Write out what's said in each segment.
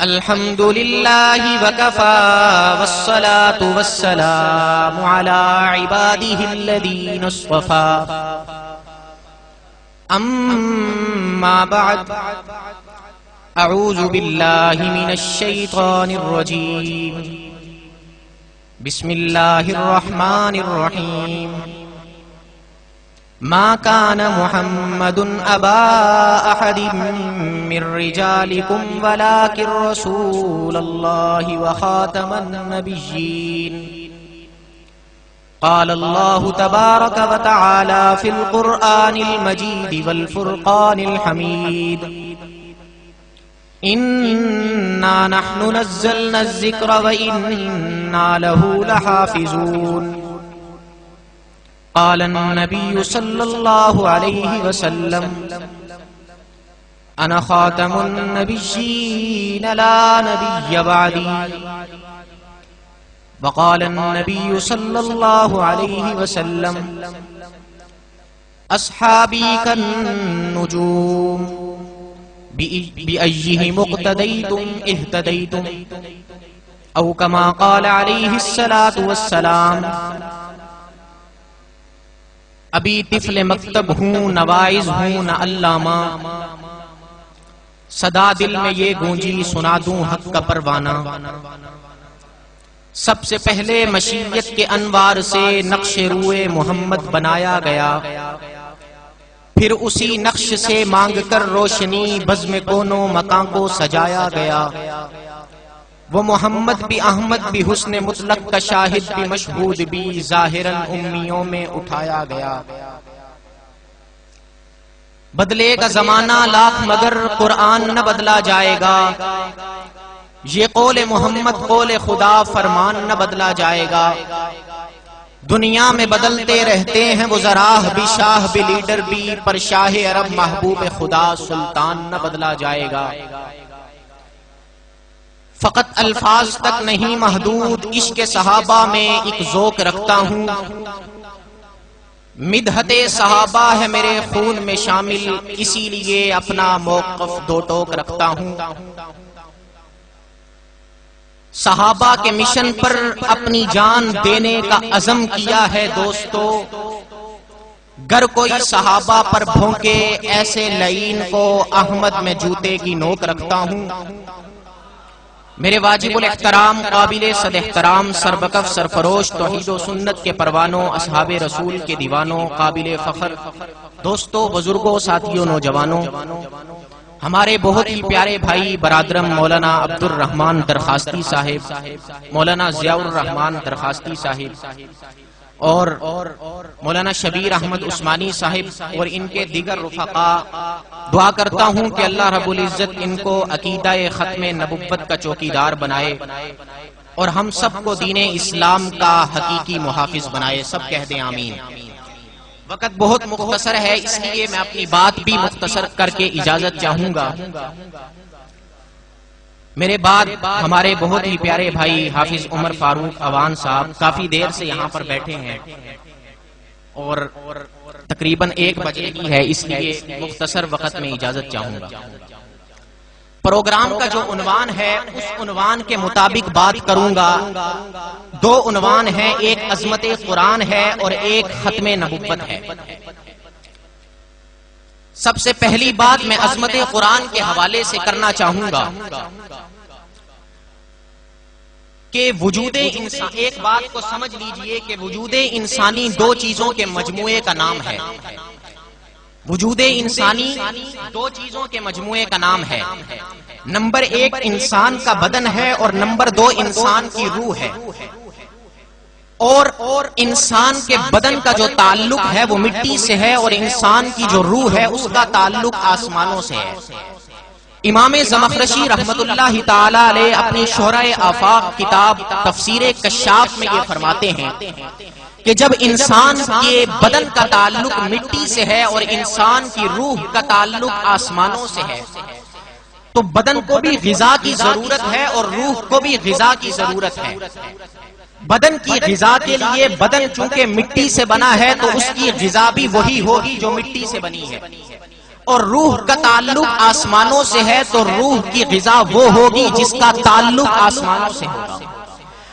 الحمد للہ وکفى والصلاة والسلام على عباده الذین اصطفى اما بعد اعوذ باللہ من الشیطان الرجیم بسم اللہ الرحمن الرحیم ما كان محمد أبا أحد من رجالكم ولكن رسول الله وخاتم النبيين قال الله تبارك وتعالى في القرآن المجيد والفرقان الحميد إنا نحن نزلنا الذكر وإنا له لحافظون قال النبي صلى الله عليه وسلم أنا خاتم النبيين لا نبي بعدي وقال النبي صلى الله عليه وسلم أصحابي كالنجوم بأيهم اقتديتم اهتديتم أو كما قال عليه الصلاة والسلام ابھی طفل مکتب ہوں نوائز ہوں نہ علامہ صدا دل میں یہ گونجی سنا دوں حق کا پروانہ سب سے پہلے مشیت کے انوار سے نقش روئے محمد بنایا گیا پھر اسی نقش سے مانگ کر روشنی بزم کونوں مکان کو سجایا گیا وہ محمد بھی احمد بھی حسن مطلق کا شاہد بھی مشہود بھی ظاہراً امیوں میں اٹھایا گیا بدلے کا زمانہ لاکھ مگر قرآن نہ بدلا جائے گا یہ قول محمد قول خدا فرمان نہ بدلا جائے گا دنیا میں بدلتے رہتے ہیں وہ ذراح بھی شاہ بھی لیڈر بھی پر شاہ عرب محبوب خدا سلطان نہ بدلا جائے گا فقط الفاظ تک نہیں محدود عشق صحابہ میں ایک ذوق رکھتا ہوں مدحت صحابہ ہے میرے خون میں شامل اسی لیے اپنا موقف دو ٹوک رکھتا ہوں صحابہ کے مشن پر اپنی جان دینے کا عزم کیا ہے دوستو گر کوئی صحابہ پر بھونکے ایسے لعین کو احمد میں جوتے کی نوک رکھتا ہوں میرے واجب الاحترام قابل صد احترام سربکف سرفروش توحید و سنت کے پروانوں اصحاب رسول کے دیوانوں قابل فخر دوستوں بزرگوں ساتھیوں نوجوانوں ہمارے بہت ہی پیارے بھائی برادرم مولانا عبد الرحمن درخواستی صاحب مولانا ضیاء الرحمن درخواستی صاحب اور مولانا شبیر احمد عثمانی صاحب اور ان کے دیگر رفقا دعا کرتا ہوں کہ اللہ رب العزت ان کو عقیدہ ختم نبوت کا چوکیدار بنائے اور ہم سب کو دین اسلام کا حقیقی محافظ بنائے سب کہہ دیں آمین وقت بہت مختصر ہے اس لیے میں اپنی بات بھی مختصر کر کے اجازت چاہوں گا میرے بعد ہمارے بہت ہی پیارے بھائی حافظ عمر فاروق اوان صاحب کافی دیر سے یہاں پر بیٹھے ہیں اور تقریباً 1 بجے کی ہے اس لیے مختصر وقت میں اجازت چاہوں گا پروگرام کا جو عنوان ہے اس عنوان کے مطابق بات کروں گا 2 عنوان ہیں ایک عظمت قرآن ہے اور ایک ختم نبوت ہے سب سے پہلی بات میں عظمت قرآن کے حوالے سے کرنا چاہوں گا کہ وجود انسان ایک بات کو سمجھ لیجئے کہ وجود انسانی 2 چیزوں کے مجموعے کا نام ہے وجود انسانی 2 چیزوں کے مجموعے کا نام ہے نمبر 1 انسان کا بدن ہے اور نمبر 2 انسان کی روح ہے اور انسان کے بدن کا جو تعلق ہے وہ مٹی سے ہے اور انسان کی جو روح ہے اس کا تعلق آسمانوں سے ہے امام زمخشری رحمت اللہ تعالی علیہ اپنی شہرۂ آفاق کتاب تفسیر کشاف میں یہ فرماتے ہیں کہ جب انسان کے بدن کا تعلق مٹی سے ہے اور انسان کی روح کا تعلق آسمانوں سے ہے تو بدن کو بھی غذا کی ضرورت ہے اور روح کو بھی غذا کی ضرورت ہے بدن کی غذا کے لیے بدن چونکہ مٹی سے بنا ہے تو اس کی غذا بھی وہی ہوگی جو مٹی سے بنی ہے اور روح کا تعلق آسمانوں سے ہے تو روح کی غذا وہ ہوگی جس کا تعلق آسمانوں سے ہوگا.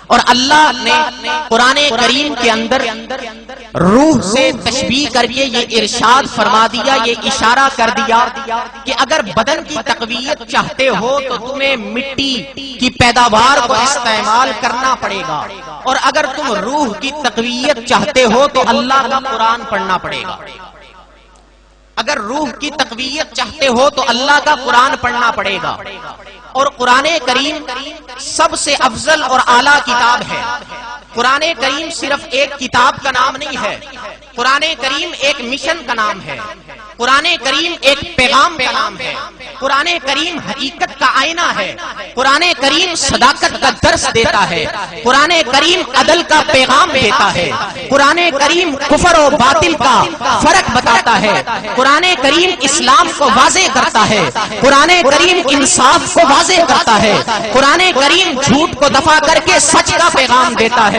اور اللہ نے قرآن کریم کے اندر روح سے تشبیہ کر کے یہ ارشاد فرما دیا، یہ اشارہ کر دیا کہ اگر بدن کی تقویت چاہتے ہو تو تمہیں مٹی کی پیداوار کو استعمال کرنا پڑے گا، اور اگر تم روح کی تقویت چاہتے ہو تو اللہ کا قرآن پڑھنا پڑے گا. اگر روح کی تقویت چاہتے ہو تو اللہ کا قرآن پڑھنا پڑے گا. اور قرآن کریم سب سے افضل اور اعلیٰ کتاب ہے. قرآن کریم صرف ایک کتاب کا نام نہیں ہے، قرآن کریم ایک مشن کا نام ہے، قرآن کریم ایک پیغام کا نام ہے، قرآن کریم حقیقت کا آئینہ ہے، قرآن کریم صداقت کا درس دیتا ہے، قرآن کریم عدل کا پیغام دیتا ہے، قرآن کریم کفر و باطل کا فرق بتاتا ہے، قرآن کریم اسلام کو واضح کرتا ہے، قرآن کریم انصاف کو واضح کرتا ہے، قرآن کریم جھوٹ کو دفع کر کے سچ کا پیغام دیتا ہے،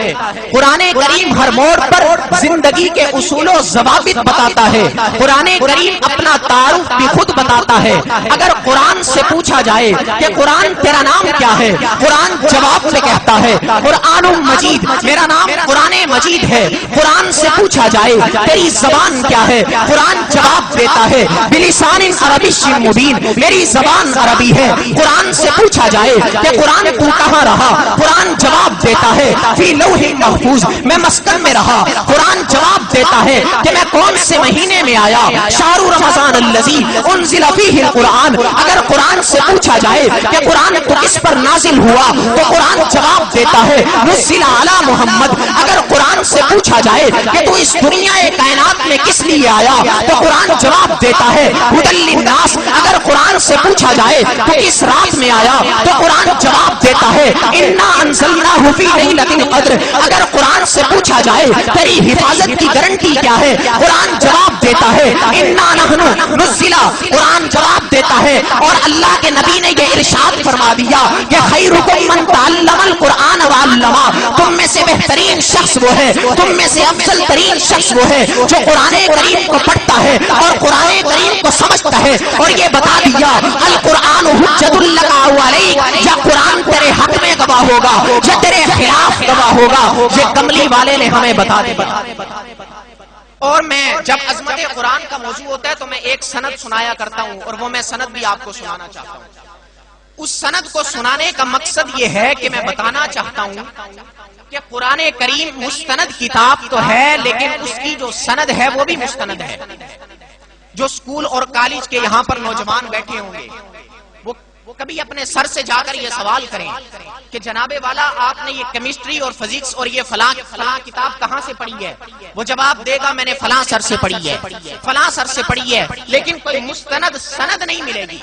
قرآن کریم ہر موڑ پر زندگی کے اصول و ضوابط بتاتا ہے، قرآن کریم اپنا تعارف بھی خود بتاتا ہے. اگر قرآن سے پوچھا جائے کہ قرآن تیرا نام کیا ہے، قرآن جواب میں کہتا ہے قرآن مجید، میرا نام قرآن مجید ہے. قرآن سے پوچھا جائے تیری زبان کیا ہے، قرآن جواب دیتا ہے بلسان عربی مبین، میری زبان عربی ہے. قرآن سے پوچھا جائے کہ قرآن تو کہاں رہا، قرآن جواب دیتا ہے فی لوح محفوظ، میں مسکن میں رہا. قرآن جواب دیتا ہے کہ میں کون سے مہینے میں آیا، شہر رمضان الذی انزل فیہ القرآن. اگر قرآن سے پوچھا جائے کہ قرآن تو کس پر نازل ہوا تو قرآن جواب دیتا ہے نزل علی محمد. اگر قرآن سے پوچھا جائے کہ تو اس دنیا کائنات میں کس لیے آیا تو قرآن جواب دیتا ہے ھدی للناس. اگر قرآن سے پوچھا جائے کہ کس رات میں آیا تو قرآن جواب دیتا ہے انا انزلناہ فی لیلۃ القدر. اگر قرآن سے پوچھا جائے تیری حفاظت کی گارنٹی کیا ہے، قرآن جواب دیتا ہے انا نحن نزل. قرآن جواب دیتا ہے. اور اللہ کے نبی نے یہ ارشاد فرما دیا کہ خیرکم من تعلم القرآن وعلمہ. تم میں سے بہترین شخص وہ ہے، تم میں سے افضل ترین شخص وہ ہے جو قرآن کریم کو پڑھتا ہے اور قرآن کریم کو سمجھتا ہے. اور یہ بتا دیا القرآن حجت لک علیک، یا قرآن تیرے حق میں گواہ ہوگا یا تیرے خلاف گواہ ہوگا. یہ کملی والے نے ہمیں بتا دیا. اور میں جب عظمت قرآن کا موضوع ہوتا ہے تو میں ایک سند سنایا کرتا ہوں، اور وہ میں سند بھی آپ کو سنانا چاہتا ہوں. اس سند کو سنانے کا مقصد یہ ہے کہ میں بتانا چاہتا ہوں کہ قرآن کریم مستند کتاب تو ہے، لیکن اس کی جو سند ہے وہ بھی مستند ہے. جو اسکول اور کالج کے یہاں پر نوجوان بیٹھے ہوں گے وہ کبھی اپنے سر سے جا کر یہ سوال کریں کہ جناب والا آپ نے یہ کیمسٹری اور فزکس اور یہ فلاں کتاب کہاں سے پڑھی ہے. وہ جواب دے گا میں نے فلاں سر سے پڑھی ہے، فلاں سر سے پڑھی ہے. لیکن کوئی مستند سند نہیں ملے گی،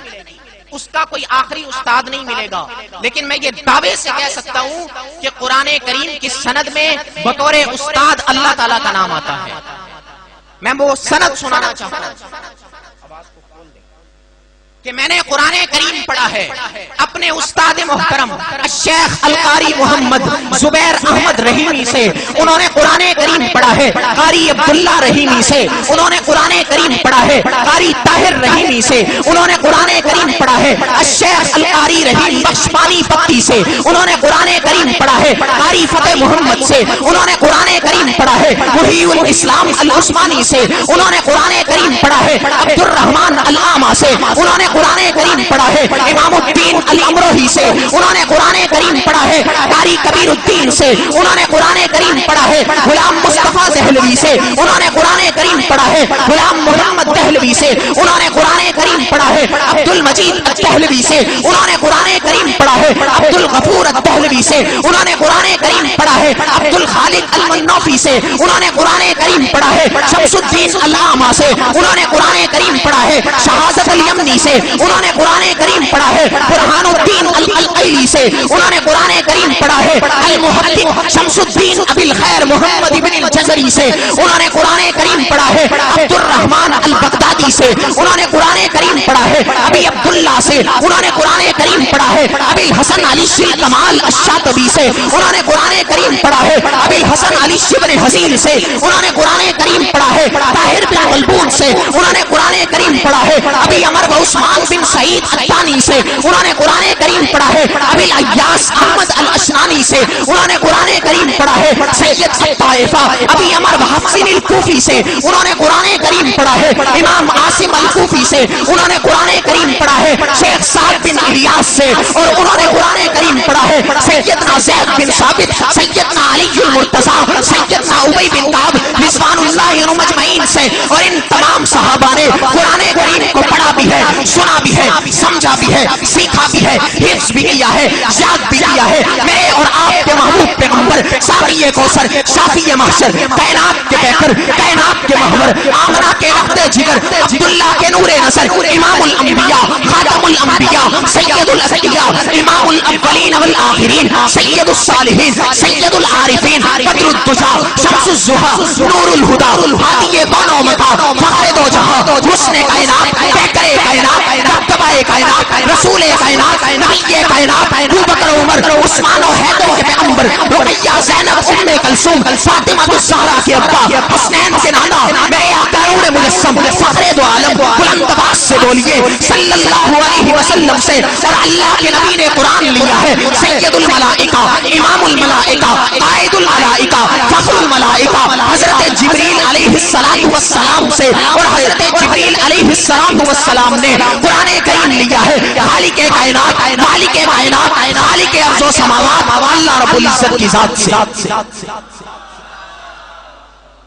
اس کا کوئی آخری استاد نہیں ملے گا. لیکن میں یہ دعوے سے کہہ سکتا ہوں کہ قرآن کریم کی سند میں بطور استاد اللہ تعالیٰ کا نام آتا ہے. میں وہ سند سنانا چاہتا ہوں کہ میں نے قرآن کریم پڑھا ہے اپنے استاد محترم الشیخ القاری محمد زبیر احمد رحیمی سے. انہوں نے قرآن کریم پڑھا ہے قاری عبداللہ رحیمی سے. انہوں نے قرآن کریم پڑھا ہے قاری طاہر رحیمی سے. انہوں نے قرآن کریم پڑھا ہے الشیخ القاری رحیم بخشپانی پتی سے. انہوں نے قرآن کریم پڑھا ہے قاری فتح محمد سے. انہوں نے قرآن کریم پڑھا ہے محی الاسلام العثمانی سے. انہوں نے قرآن کریم پڑھا ہے عبد الرحمن العامہ سے. انہوں نے قرآن کریم پڑھا ہے امام الدین الامروہی سے. انہوں نے قرآن کریم پڑھا ہے قاری کبیر الدین سے. انہوں نے قرآن کریم پڑھا ہے غلام مصطفیٰ دہلوی سے. انہوں نے قرآن کریم پڑھا ہے غلام محمد دہلوی سے. انہوں نے قرآن کریم پڑھا ہے عبد المجید دہلوی سے. انہوں نے قرآن کریم پڑھا ہے عبد الغفور دہلوی سے. انہوں نے قرآن کریم پڑھا ہے عبد الخالق المنوفی سے. انہوں نے قرآن کریم پڑھا ہے شمس الدین علامہ سے. انہوں نے قرآن کریم پڑھا ہے شہادت الیمنی سے. انہوں نے قرآن کریم پڑھا ہے برہان الدین العلی سے. انہوں نے قرآن کریم پڑھا ہے المحقق شمس الدین ابی الخیر محمد ابن الجزری سے. انہوں نے قرآن کریم پڑھا ہے عبد الرحمن البغدادی سے. انہوں نے قرآن کریم پڑھا ہے ابی عبداللہ سے. انہوں نے قرآن کریم کریم پڑھا ہے ابی الحسن علی شل کمال الشاطبی سے، انہوں نے قرآن کریم پڑھا ہے ابی الحسن علی شبر حزین سے، انہوں نے قرآن کریم پڑھا ہے طاہر بن غلبون سے، انہوں نے قرآن کریم پڑھا ہے ابی عمر و عثمان بن سعید الطانی سے، انہوں نے قرآن کریم پڑھا ہے ابی الیاس احمد الاشنانی سے، انہوں نے قرآن کریم پڑھا ہے سید الطائفہ ابی عمر حفص الکوفی سے، انہوں نے قرآن کریم پڑھا ہے امام عاصم الکوفی سے، انہوں نے قرآن کریم پڑھا ہے شیخ سعد بن الیاس سے، اور انہوں نے قرآن کریم پڑھا ہے سیدنا زید بن ثابت، سیدنا علی المرتضی، سیدنا ابی بن کعب رضوان اللہ مجمعین سے، اور ان تمام صحابہ نے قرآن کریم کو پڑھا بھی ہے، سنا بھی ہے، سمجھا بھی ہے، سیکھا بھی ہے، حفظ بھی کیا ہے، یاد بھی کیا ہے۔ میرے اور آپ کے محبوب پیغمبر ساقی کوثر، شافی محشر، کائنات کے بہتر، کائنات کے محور، آمنہ کے رخت جگر، عبداللہ کے نور نظر، امام الانبیاء، خاتم الانبیاء، سید الاسقیاء، امام الاولین والآخرین، سید الصالحین، سید العارفین، بدر الدجا، شمس الضحی، نور الہدی، ہادی بان و متا، فخر دو جہاں، حسن کائنات، پیکر کائنات، مرتبہ کائنات، رسول کائنات، نبی کائنات، ابوبکر عمر، عثمان و حیدر کے پیغمبر، رقیہ زینب ام کلثوم، فاطمہ الزہرا کے ابا، حسنین کے نانا، میرے آقا نور مجسم، فخر دو عالم، بلند آواز سے بولیے صلی اللہ علیہ وسلم سے۔ اور اللہ کے نبی نے قرآن لیا ہے سید الملائکہ، امام الملائکہ، قائد الملائکہ، فخر الملائکہ، حضرت جبریل علیہ السلام سے، اور حضرت جبریل علیہ السلام نے قرآن کریم لیا ہے خالق کائنات، مالک کائنات، خالق ارض و سماوات، اللہ رب العزت کی ذات سے۔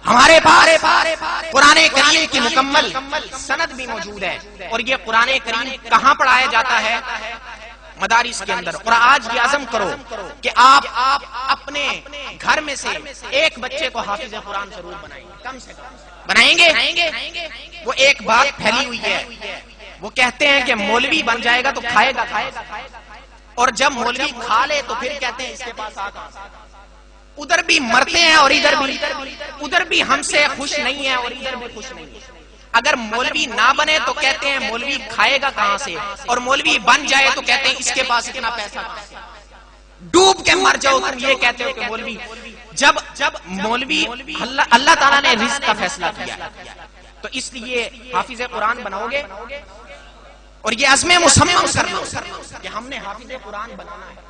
ہمارے پاس قرآن کریم کی مکمل سند بھی موجود ہے، اور یہ قرآن کریم کہاں پڑھایا جاتا ہے؟ مدارس کے اندر۔ اور آج یہ عزم کرو کہ آپ اپنے گھر میں سے ایک بچے کو حافظ قرآن ضرور بنائیں گے، کم سے کم بنائیں گے۔ وہ ایک بات پھیلی ہوئی ہے، وہ کہتے ہیں کہ مولوی بن جائے گا تو کھائے گا، اور جب مولوی کھا لے تو پھر کہتے ہیں اس کے پاس آقا۔ ادھر بھی مرتے ہیں اور ادھر بھی ہم سے خوش نہیں ہے اور ادھر بھی خوش نہیں ہے۔ اگر مولوی نہ بنے تو کہتے ہیں مولوی کھائے گا کہاں سے، اور مولوی بن جائے تو کہتے ہیں اس کے پاس اتنا پیسہ کہاں سے۔ ڈوب کے مر جاؤ تم یہ کہتے ہو کہ مولوی۔ جب مولوی اللہ تعالیٰ نے رزق کا فیصلہ کیا تو اس لیے حافظ قرآن بناؤ گے، اور یہ عزم مصمم کرنا کہ ہم نے حافظ قرآن بنانا ہے،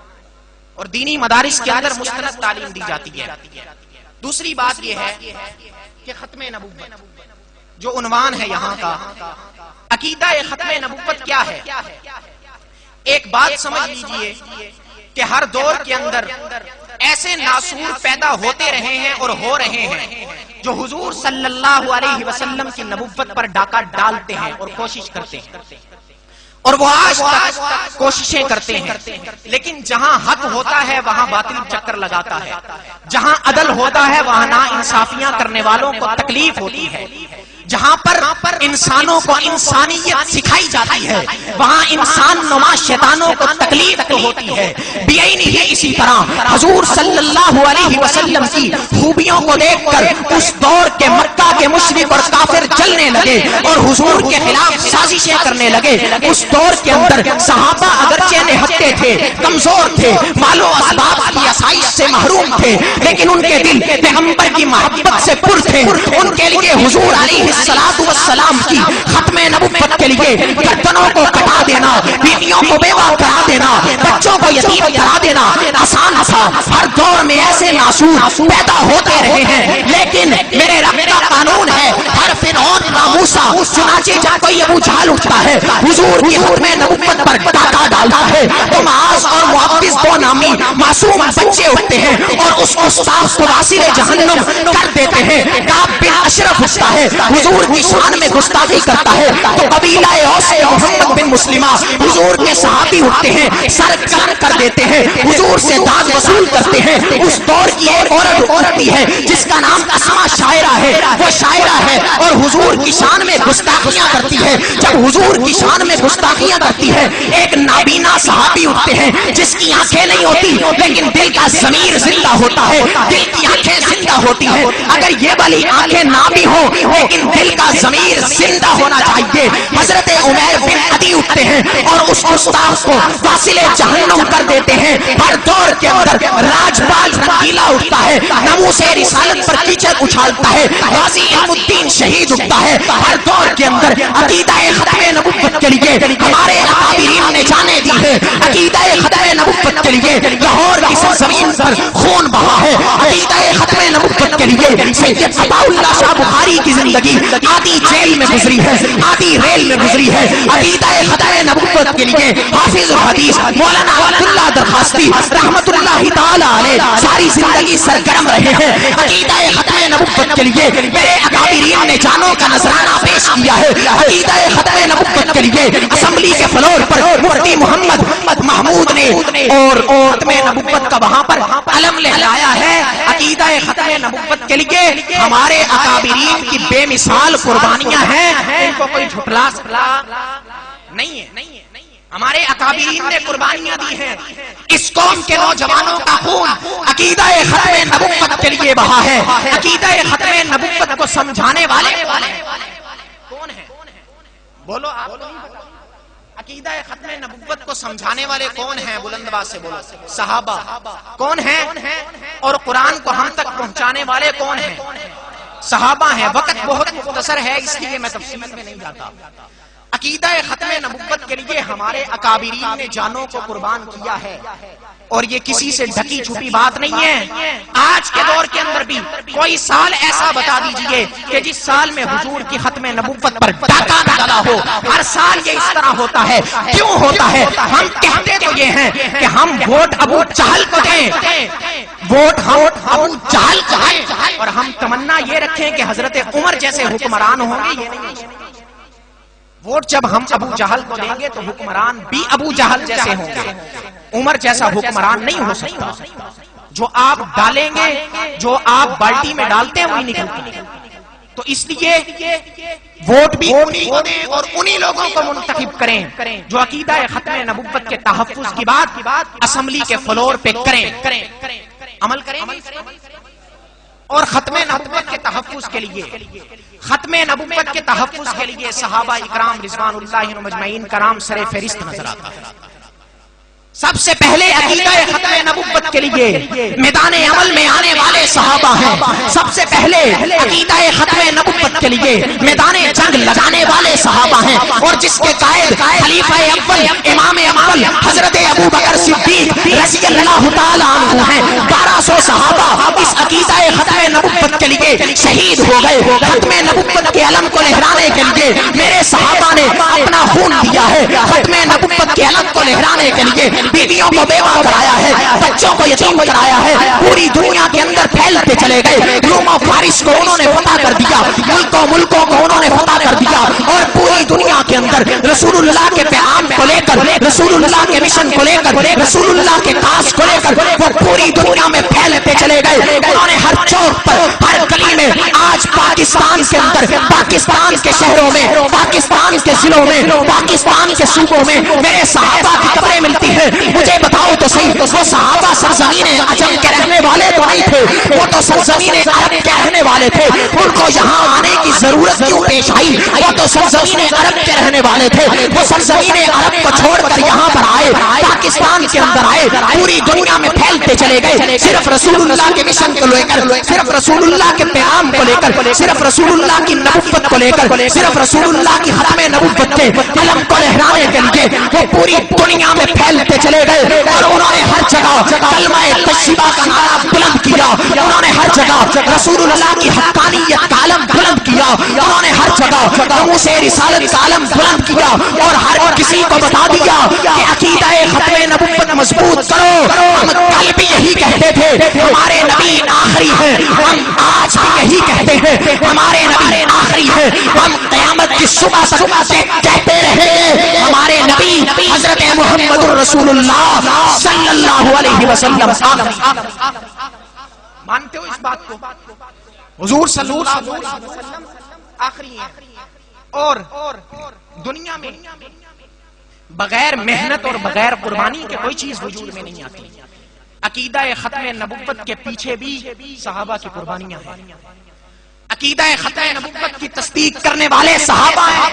اور دینی مدارس کے اندر مستند تعلیم دی جاتی ہے۔ دوسری بات یہ ہے کہ ختم نبوت جو عنوان ہے یہاں کا، عقیدہ ختم نبوت کیا ہے؟ ایک بات سمجھ لیجئے کہ ہر دور کے اندر ایسے ناسور پیدا ہوتے رہے ہیں اور ہو رہے ہیں جو حضور صلی اللہ علیہ وسلم کی نبوت پر ڈاکہ ڈالتے ہیں اور کوشش کرتے ہیں، اور وہ آج تک کوششیں کرتے ہیں، لیکن جہاں حق ہوتا ہے وہاں باطل چکر لگاتا ہے، جہاں عدل ہوتا ہے وہاں نا انصافیاں کرنے والوں کو تکلیف ہوتی ہے، جہاں پر انسانوں کو انسانیت سکھائی جاتی ہے وہاں انسان نما شیطانوں کو تکلیف تو ہوتی ہے۔ بیعینی اسی طرح حضور صلی اللہ علیہ وسلم کی خوبیوں کو دیکھ کر اس دور کے مکہ کے مشرک اور کافر جلنے لگے اور حضور کے خلاف سازشیں کرنے لگے۔ اس دور کے اندر صحابہ اگرچہ نہتے تھے، کمزور تھے، مال و اسباب کی آسائش سے محروم تھے، لیکن ان کے دل پیغمبر کی محبت سے پر تھے۔ ان کے لیے حضور علیہ السلام کی ختم نبوت کے لیے گردنوں کو کٹا دینا، بیویوں کو بیوہ کرا دینا، بچوں کو یتیم کرا دینا آسان تھا۔ ہر دور میں ایسے ناسور پیدا ہوتے رہے ہیں، لیکن میرے رب کا قانون ہے ہر فرعون کا موسیٰ، چنانچہ جب کوئی ابو جہل اٹھتا ہے حضور کی ختم نبوت پر ڈاکہ ڈالتا ہے تو معاذ اور معوذ دو نامی معصوم بچے اٹھتے ہیں اور اس استاذ کو واصل جہنم کر دیتے ہیں۔ کعب بن اشرف اٹھتا ہے، حضور کی شان میں گستاخی کرتا ہے تو قبیلہ اوس محمد بن مسلمہ حضور کے صحابی اٹھتے ہیں، سر کلم کر دیتے ہیں، حضور سے داد وصول کرتے ہیں۔ اس دور کی ایک عورت اٹھتی ہے جس کا نام اسما شاعرہ ہے، وہ شاعرہ ہے اور حضور کی شان میں گستاخیاں کرتی ہے۔ جب حضور کی شان میں گستاخیاں کرتی ہے ایک نابینا صحابی اٹھتے ہیں جس کی کی آنکھیں نہیں ہوتی لیکن دل کا ضمیر زندہ ہوتا ہے، دل کی آنکھیں زندہ ہوتی ہیں. اگر یہ والی آنکھیں نہ بھی ہوں لیکن دل کا ضمیر زندہ ہونا چاہیے. حضرت عمیر بن عدی اٹھتے ہیں اور اس گستاخ کو واصل جہنم کر دیتے ہیں. ہر دور کے اندر راجپال رنگیلا اٹھتا ہے، ناموس رسالت پر کیچڑ اچھالتا ہے، غازی علم الدین شہید اٹھتا ہے. ہر دور کے اندر عقیدہ ختم نبوت کے لیے ہمارے اکابرین نے جانے دی ہے. عقیدہ ختم نبوت کے لیے لاہور کی سرزمین پر خون بہا ہے. عقیدہ ختم نبوت کے لیے سید عطا اللہ شاہ بخاری کی زندگی آدھی جیل میں گزری ہے، آدھی ریل میں گزری ہے. عقیدہ ختم نبوت کے لیے حافظ الحدیث مولانا عبداللہ درخواستی رحمت اللہ تعالی علیہ ساری زندگی سرگرم رہے ہیں. عقیدہ ختم نبوت کے لیے میرے اکابرین نے جانوں کا نذرانہ پیش کیا ہے. عقیدہ ختم نبوت کے لیے اسمبلی کے فلور پر مفتی محمد محمود نے اور ختم نبوت کا وہاں پر علم لہرایا ہے. عقیدہ ختم نبوت کے لیے ہمارے اکابرین کی بے مثال قربانیاں ہیں، ان کو کوئی جھٹلا سکتا نہیں ہے. ہمارے اکابرین نے قربانیاں دی ہیں. اس قوم کے نوجوانوں کا خون عقیدہ ختم نبوت کے لیے بہا ہے. عقیدہ ختم نبوت کو سمجھانے والے کون ہیں؟ بولو آپ. عقیدہ ختم نبوت کو سمجھانے والے کون ہیں؟ بلند آواز سے بولو. صحابہ. کون ہیں؟ اور قرآن کو ہم تک پہنچانے والے کون ہیں؟ صحابہ ہیں. وقت بہت مختصر ہے اس لیے میں تفصیل میں نہیں جاتا. عقیدہ ختم نبوت کے لیے ہمارے اکابرین نے جانوں کو قربان کیا ہے اور یہ کسی سے ڈھکی چھپی بات نہیں ہے. آج کے دور کے اندر بھی کوئی سال ایسا بتا دیجئے کہ جس سال میں حضور کی ختم نبوت پر ڈاکہ نہ ڈلا ہو. ہر سال یہ اس طرح ہوتا ہے. کیوں ہوتا ہے؟ ہم کہتے تو یہ ہیں کہ ہم ووٹ ابو جہل کو دیں، ووٹ ابو جہل کو دیں، اور ہم تمنا یہ رکھیں کہ حضرت عمر جیسے حکمران ہوں گے. یہ نہیں. ووٹ جب ہم ابو جہل کو دیں گے تو حکمران بھی ابو جہل جیسے ہوں گے. عمر جیسا حکمران نہیں ہو سکتا. جو آپ ڈالیں گے، جو آپ بالٹی میں ڈالتے ہیں وہی نکلتی ہے. تو اس لیے ووٹ بھی انہی کو دیں اور انہی لوگوں کو منتخب کریں جو عقیدہ ختم نبوت کے تحفظ کی بات اسمبلی کے فلور پہ کریں. عمل کریں گے اور ختم نبوت کے تحفظ کے لیے ختم نبوت کے تحفظ کے لیے صحابہ اکرام رضوان اللہ مجمعین کا نام سر فہرست نظر آتا ہے. سب سے پہلے عقیدہ ختم نبوت کے لیے میدان عمل میں آنے والے صحابہ ہیں. سب سے پہلے عقیدہ ختم نبوت کے لیے میدان جنگ لگانے والے صحابہ ہیں اور جس کے قائد خلیفہ اول امام اول حضرت ابو بکر صدیق رضی اللہ تعالی عنہ ہیں. 1200 صحابہ اس عقیدہ ختم نبوت کے لیے شہید ہو گئے. ختم نبوت کے علم کو لہرانے کے لیے میرے صحابہ نے اپنا خون دیا ہے. ختم نبوت کے علم کو لہرانے کے لیے بیویوں کو بیوہ کرایا ہے، بچوں کو یتیم کرایا ہے. پوری دنیا کے اندر پھیلتے چلے گئے. روم و فارس کو انہوں نے فتح کر دیا، ملکوں کو انہوں نے فتح کر دیا اور پوری دنیا کے اندر رسول اللہ کے پیغام کو لے کر، رسول اللہ کے مشن کو لے کر، رسول اللہ کے کاج کو لے کر وہ پوری دنیا میں پھیلتے چلے گئے. انہوں نے ہر چوک پر، ہر گلی میں، آج پاکستان کے اندر، پاکستان کے شہروں میں، پاکستان کے ضلعوں میں، پاکستان کے صوبوں میں میرے صحابہ کی قبریں ملتی ہیں. مجھے بتاؤ تو صحیح، وہ صحابہ سرزمین عجم کے رہنے والے تو نہیں تھے، وہ تو سرزمین عرب کے رہنے والے تھے. ان کو یہاں آنے کی ضرورت کیوں پیش آئی؟ وہ تو سرزمین عرب کے رہنے والے تھے. وہ سرزمین عرب کو چھوڑ کر یہاں پر آئے، پاکستان کے اندر آئے، پوری دنیا میں پھیلتے چلے گئے. صرف رسول اللہ کے مشن کو لے کر، صرف رسول اللہ کے پیغام کو لے کر، صرف رسول اللہ کی نبوت کو لے کر، صرف رسول اللہ کی ختم نبوت کے علم کو لہرانے کے لیے وہ پوری دنیا میں پھیلتے چلے گئے اور انہوں نے ہر جگہ کلمہ طیبہ کا نعرہ بلند کیا. انہوں نے ہر جگہ رسول اللہ کی حقانیت کا علم بلند کیا. انہوں نے ہر جگہ ناموس رسالت کا علم بلند کیا اور ہر کسی کو بتا دیا کہ عقیدہ ختم نبوت مضبوط کرو. ہم کل بھی یہی کہتے تھے ہمارے نبی آخری ہیں، ہم آج بھی یہی کہتے ہیں ہمارے نبی آخری ہیں. ہم قیامت کی صبح تک کہتے رہے ہمارے نبی حضرت محمد رسول اللہ صلی اللہ علیہ وسلم. مانتے ہو اس بات کو؟ حضور صلی اللہ علیہ وسلم آخری ہیں اور دنیا میں بغیر محنت اور بغیر قربانی کے کوئی چیز وجود میں نہیں آتی. عقیدہ ختم نبوت کے پیچھے بھی صحابہ کی قربانیاں ہیں. عقیدہ ختم نبوت کی تصدیق کرنے والے صحابہ ہیں.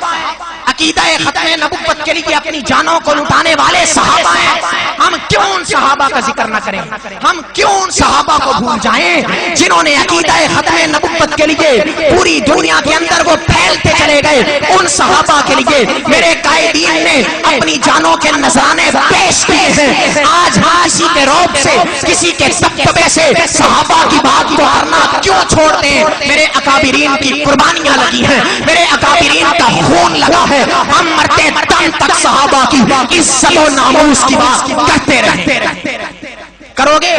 عقیدہ ختم نبوت کے لیے اپنی جانوں کو لٹانے والے صحابہ ہیں. ہم کیوں ان صحابہ کا ذکر نہ کریں؟ ہم کیوں ان صحابہ کو بھول جائیں جنہوں نے عقیدہ ختم نبوت کے لیے پوری دنیا کے اندر وہ پھیلتے چلے گئے؟ ان صحابہ کے لیے میرے قائدین نے اپنی جانوں کے نذرانے پیش کیے ہیں. آج کسی کے رعب سے، کسی کے دبدبے سے صحابہ کی بات کو کرنا کیوں چھوڑتے ہیں؟ میرے اکابرین کی قربانیاں لگی ہیں، میرے اکابرین کا خون لگا ہے. ہم مرتے دم تک صحابہ کی عزت و ناموس کی بات کرتے رہتے. کرو گے؟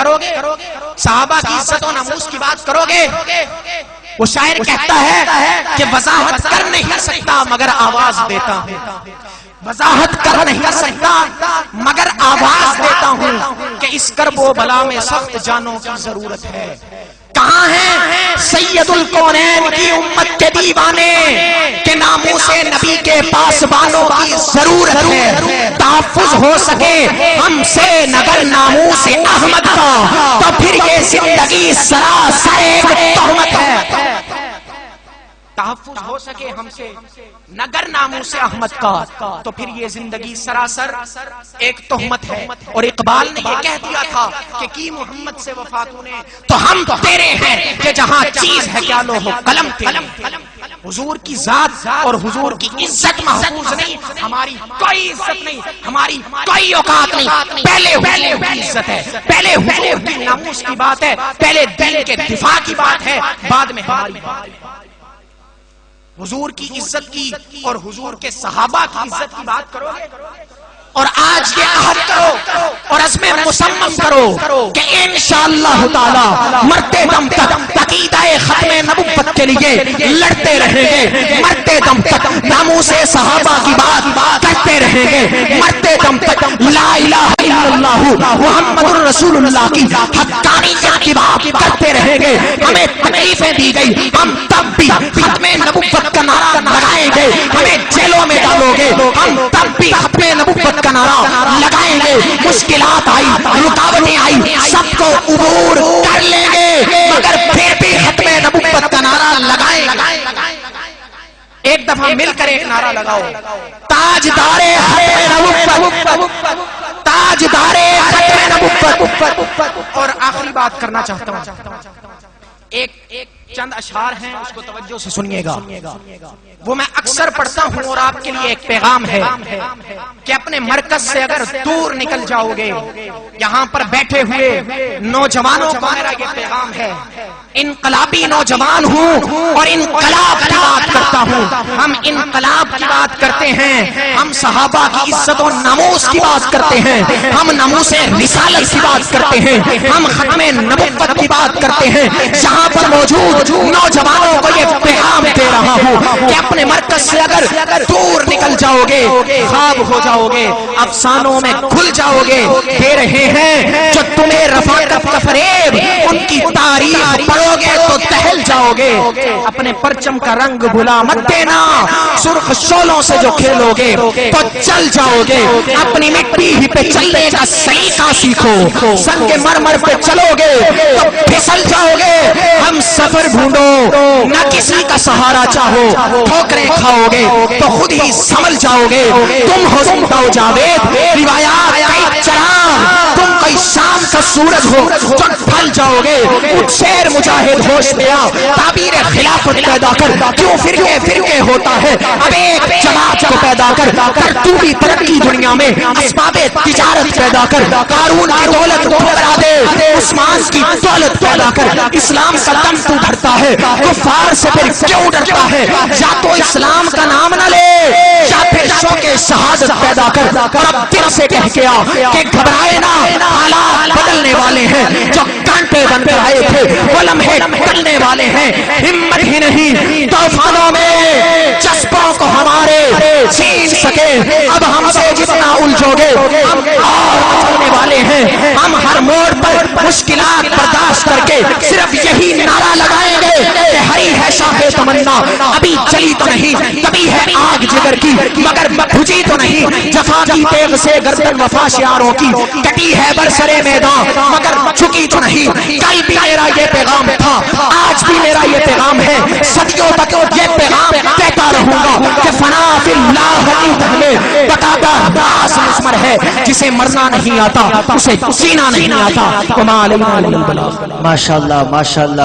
صحابہ کی عزت و ناموس کی بات کرو گے؟ وہ شاعر کہتا ہے کہ وضاحت کر نہیں سکتا مگر آواز دیتا ہوں. وضاحت کر نہیں سکتا مگر آواز دیتا ہوں کہ اس کرب و بلا میں سخت جانوں کی ضرورت ہے. کہاں ہیں سید الکونین کی امت کے دیوانے کہ ناموس نبی کے پاسبانوں کی ضرورت ہے. تحفظ ہو سکے ہم سے نگر ناموس احمد کا تو پھر یہ زندگی سراسر ایک تہمت ہے. تحفظ ہو سکے ہم سے نگر ناموس احمد کا تو پھر یہ زندگی سراسر ایک تہمت ہے. اور اقبال نے یہ کہہ دیا تھا کہ کی محمد سے وفا تو نے تو ہم تیرے ہیں کہ جہاں چیز ہے کیا لوح و قلم تیری. حضور کی ذات اور حضور کی عزت محفوظ نہیں، ہماری کوئی عزت نہیں، ہماری کوئی اوقات نہیں. پہلے حضور کی عزت ہے، پہلے حضور کی ناموس کی بات ہے، پہلے دین کے دفاع کی بات ہے، بعد میں ہماری بات. حضور کی عزت کی اور حضور کے صحابہ کی عزت کی بات کرو گے اور آج یہ عہد کرو اور عزم مصمم کرو کہ انشاءاللہ تعالی مرتے دم تک عقیدہ ختم نبوت کے لیے لڑتے رہیں گے، مرتے دم تک ناموس صحابہ کی بات کرتے رہیں گے، مرتے دم تک لا الہ الا اللہ محمد الرسول اللہ کی حقانیت کی بات کرتے رہیں گے. ہمیں تکلیفیں دی گئی، ہم تب بھی ختم نبوت کا نعرہ لگائیں گے. ہمیں جیلوں میں ڈالو گے، ہم تب بھی ختم نبوت کا نعرہ لگائیں گے. مشکلات آئی، رکاوٹیں آئی، سب کو عبور کر لیں گے مگر پھر بھی ختم نبوت کا نعرہ لگائیں گے. ایک دفعہ مل کر ایک نعرہ لگاؤ، تاجدار ختم نبوت، تاجدار ختم نبوت. اور آخری بات کرنا چاہتا ہوں، ایک چند اشعار ہیں اس کو توجہ سے سنیے گا. وہ میں اکثر پڑھتا ہوں اور آپ کے لیے ایک پیغام ہے کہ اپنے مرکز سے اگر دور نکل جاؤ گے، یہاں پر بیٹھے ہوئے نوجوانوں کو میرا یہ پیغام ہے. انقلابی نوجوان ہوں اور انقلاب کی بات کرتا ہوں. ہم انقلاب کی بات کرتے ہیں، ہم صحابہ کی عزت و ناموس کی بات کرتے ہیں، ہم ناموس رسالت کی بات کرتے ہیں، ہم ختم نبوت کی بات کرتے ہیں. جہاں پر موجود نوجوانوں کو یہ پیغام دے رہا ہوں کہ اپنے مرکز سے اگر دور نکل جاؤ گے خواب ہو جاؤ گے، افسانوں میں کھل جاؤ گے. دے رہے ہیں جو تمہیں رفاقت کا فریب، ان کی تاریخ پڑھو گے تو دہل جاؤ گے. اپنے پرچم کا رنگ بھلا مت دینا، سرخ شولوں سے جو کھیلو گے تو چل جاؤ گے. اپنی مٹی ہی پہ چلنے کا سلیقہ سیکھو، سنگ مرمر پہ چلو گے تو پھسل جاؤ گے. ہم سفر ڈھونڈو نہ کسی کا سہارا چاہو، ٹھوکریں کھاؤ گے تو خود ہی سنبھل جاؤ گے. تم ہو زندہ و جاوید روایات کا چراغ، تم کوئی شام کا سورج ہو جو ڈھل جاؤ گے. شیر مجاہد ہوش میں آ، تعبیر خلافت پیدا کر. کیوں فرقے فرقے ہوتا ہے، اب ایک جماعت کو پیدا کر. تو بھی ترقی دنیا میں اسباب تجارت پیدا کر. قارون کی دولت ٹھکرا دے، عثمان کی دولت پیدا کر. اسلام کا دم تو بھرتا ہے، کفار سے پھر کیوں ڈرتا ہے؟ یا تو اسلام کا نام نہ لے یا پھر شوق شہادت پیدا کر. اور اب دل سے کہہ کے آ کہ گھبرائے نہ، حالات بدلنے والے ہیں. جو کانٹے بن کر آئے تھے وہ لمحے ٹلنے والے ہیں. ہمت ہی نہیں طوفانوں میں جذبوں کو ہمارے چھین سکے. اب ہم سے جتنا الجھو گے ہم اور چلنے والے ہیں. ہم ہر موڑ پر مشکلات برداشت کر کے صرف یہی نعرہ لگائیں گے کہ ہری ہے شاہ تمنا، ابھی چلی تو نہیں، کبھی ہے آگ جگر کی مگر بجھی تو نہیں. جفا کی تیغ سے گردن وفا شعاروں کی کٹی ہے برسرے میدان مگر جھکی تو نہیں. کل بھی میرا یہ پیغام تھا, آج بھی میرا یہ پیغام ہے, صدیوں تک یہ پیغام کہتا رہوں گا کہ فنا فی اللہ ہمیں بتاتا باس مسمر ہے, جسے مرنا نہیں آتا اسے سینا نہیں آتا. کمال. ماشاءاللہ ماشاءاللہ.